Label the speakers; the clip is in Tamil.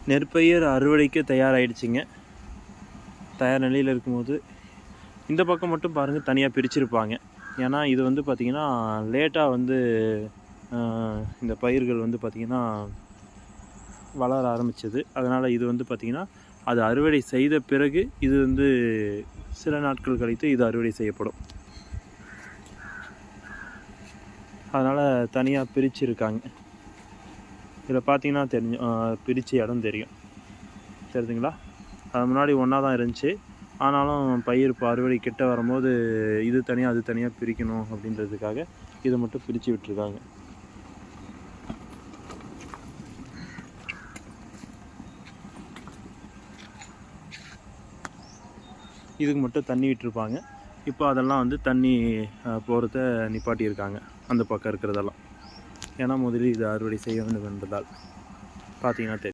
Speaker 1: நெற்பயிர் அறுவடைக்கு தயாராகிடுச்சிங்க. தயார் நிலையில் இருக்கும்போது இந்த பக்கம் மட்டும் பாருங்கள் தனியாக பிரிச்சுருப்பாங்க. ஏன்னா இது வந்து பார்த்திங்கன்னா லேட்டாக வந்து இந்த பயிர்கள் வந்து பார்த்திங்கன்னா வளர ஆரம்பித்தது. அதனால் இது வந்து பார்த்திங்கன்னா அது அறுவடை செய்த பிறகு இது வந்து சில நாட்கள் கழித்து இது அறுவடை செய்யப்படும். அதனால் தனியாக பிரிச்சுருக்காங்க. இதில் பார்த்திங்கன்னா பிரித்த இடம் தெரியுதுங்களா? அது முன்னாடி ஒன்றா தான் இருந்துச்சு. ஆனாலும் பயிர் இப்போ அறுவடை கிட்ட வரும்போது இது தனியாக அது தனியாக பிரிக்கணும் அப்படின்றதுக்காக இதை மட்டும் பிரித்து விட்டுருக்காங்க. இதுக்கு மட்டும் தண்ணி விட்டுருப்பாங்க. இப்போ அதெல்லாம் வந்து தண்ணி போகிறத நிப்பாட்டியிருக்காங்க அந்த பக்கம் இருக்கிறதெல்லாம். ஏன்னா முதலில் இது அறுவடை செய்ய வேண்டும் என்பதால் பார்த்தீங்கன்னா தெரியும்.